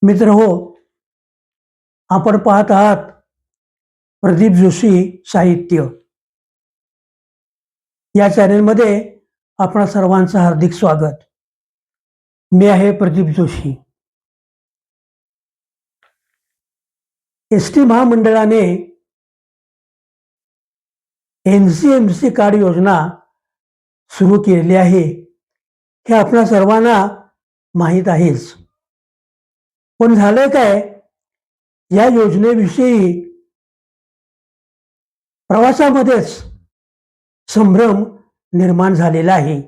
मित्र हो, आपण पाहत आहात प्रदीप जोशी साहित्य या चॅनेलमध्ये आपणा सर्वांचं हार्दिक स्वागत. मी आहे प्रदीप जोशी. एस टी महामंडळाने NCMC कार्ड योजना सुरू केलेली आहे हे आपणा सर्वांना माहीत आहेच. पण झालंय काय, या योजनेविषयी प्रवासामध्येच संभ्रम निर्माण झालेला आहे.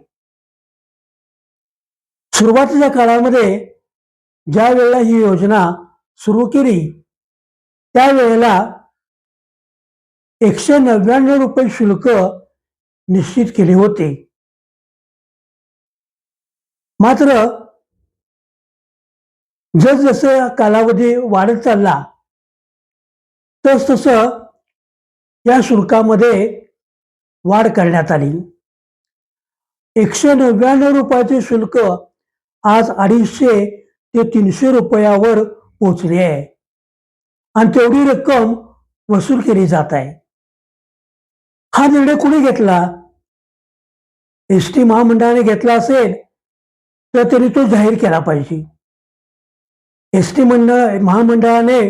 सुरुवातीच्या काळामध्ये ज्या वेळेला ही योजना सुरू केली त्यावेळेला 199 रुपये शुल्क निश्चित केले होते. मात्र जसजसं कालावधी वाढत चालला तसतसं या शुल्कामध्ये वाढ करण्यात आली. 199 रुपयाचे शुल्क आज 250 ते 300 रुपयावर पोहोचले आहे आणि तेवढी रक्कम वसूल केली जात आहे. हा निर्णय कुणी घेतला? एस टी महामंडळाने घेतला असेल तर त्यांनी तो जाहीर केला पाहिजे. एस टी महामंडळाने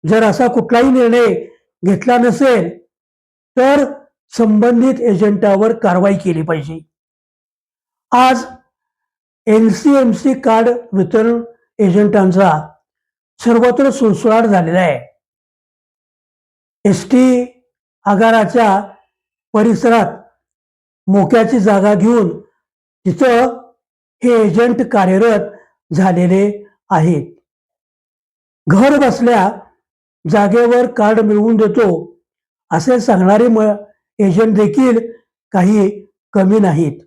जर असा कुठलाही निर्णय घेतला नसेल तर संबंधित एजंटावर कारवाई केली पाहिजे. आज NCMC कार्ड वितरण एजंटांचा सर्वत्र सुळसुळाट झालेला आहे. एस टी आगाराच्या परिसरात मोक्याची जागा घेऊन तिथं हे एजंट कार्यरत झालेले आहेत. घर बसल्या जागेवर कार्ड मिळवून देतो असे सांगणारे एजंट देखील काही कमी नाहीत.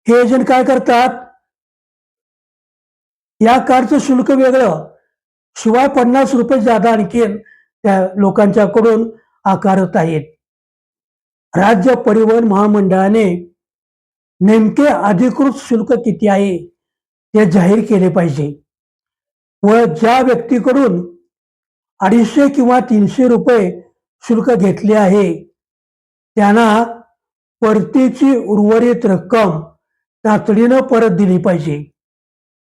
हे एजंट काय करतात, या कार्डचं शुल्क वेगळं, शिवाय 50 रुपये जादा आणखीन त्या लोकांच्याकडून आकारत आहेत. राज्य परिवहन महामंडळाने नेमके अधिकृत शुल्क किती आहे ते जाहीर केले पाहिजे व ज्या व्यक्तीकडून 250 किंवा 300 रुपये शुल्क घेतले आहे त्यांना परतीची उर्वरित रक्कम तातडीनं परत दिली पाहिजे.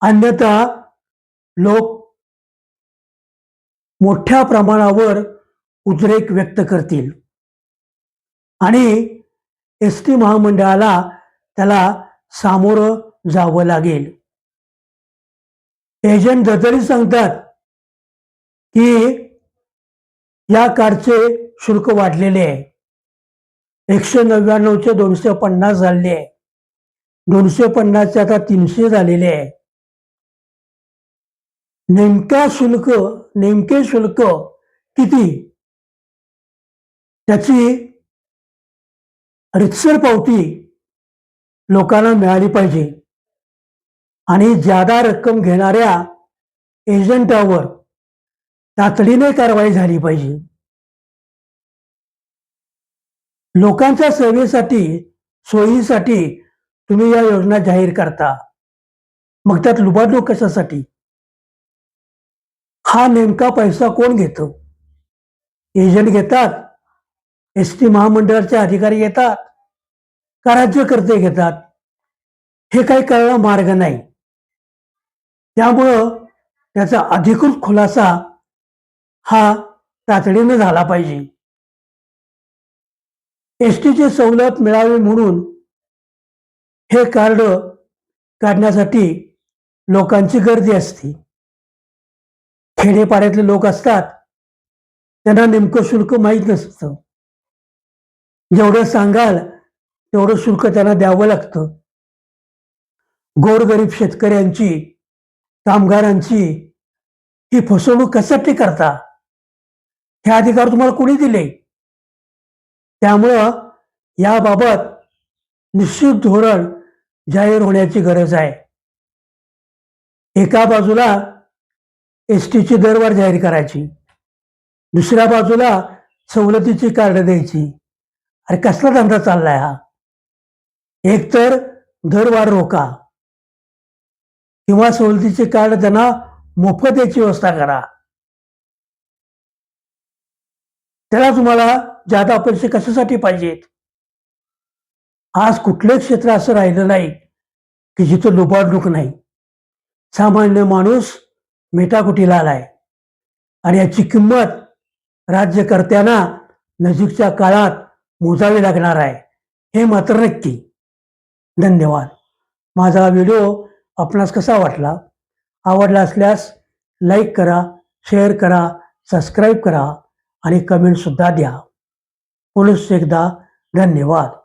अन्यथा लोक मोठ्या प्रमाणावर उद्रेक व्यक्त करतील आणि एस टी महामंडळाला त्याला सामोरं जावं लागेल. एजंट दरदरी सांगतात की या कार्डचे शुल्क वाढलेले आहे. 199 चे 250 झाले आहे, 250 चे आता 300 झालेले आहे. नेमके शुल्क किती त्याची रितसर पावती लोकांना मिळाली पाहिजे आणि जादा रक्कम घेणाऱ्या एजंटावर तातडीने कारवाई झाली पाहिजे. लोकांच्या सेवेसाठी सोयीसाठी तुम्ही या योजना जाहीर करता, मग त्यात लुबाडणूक कशासाठी? हा नेमका पैसा कोण घेतो? एजंट घेतात, एस टी महामंडळाचे अधिकारी घेतात का राज्यकर्ते घेतात? हे काही कळला मार्ग नाही. त्यामुळं त्याचा अधिकृत खुलासा हा तातडीने झाला पाहिजे. एस टीची सवलत मिळावी म्हणून हे कार्ड काढण्यासाठी लोकांची गर्दी असते. खेडेपाड्यातले लोक असतात, त्यांना नेमकं शुल्क माहीत नसतं. जेवढं सांगाल तेवढं शुल्क त्यांना द्यावं लागतं. गोरगरीब शेतकऱ्यांची, कामगारांची ही फसवणूक कशासाठी करता? हे अधिकार तुम्हाला कोणी दिले? त्यामुळं याबाबत निश्चित धोरण जाहीर होण्याची गरज आहे. एका बाजूला एस टीची दरवाढ जाहीर करायची, दुसऱ्या बाजूला सवलतीची कार्ड द्यायची. अरे कसला धंदा चाललाय हा? एक तर दरवाढ रोका किंवा सवलतीचे कार्ड त्यांना मोफत याची व्यवस्था करा. त्याला तुम्हाला जादा पैसे कशासाठी पाहिजेत? आज कुठलंच क्षेत्र असं राहिलं नाही की जिथं लुबाडणूक नाही. सामान्य माणूस मेटाकुटीला आलाय आणि याची किंमत राज्यकर्त्यांना नजीकच्या काळात मोजावी लागणार आहे, हे मात्र नक्की. धन्यवाद. माझा व्हिडिओ आपणास कसा वाटला? आवडला असल्यास लाईक करा, शेअर करा, सबस्क्राईब करा आणि कमेंटसुद्धा द्या. पुनश्च एकदा धन्यवाद.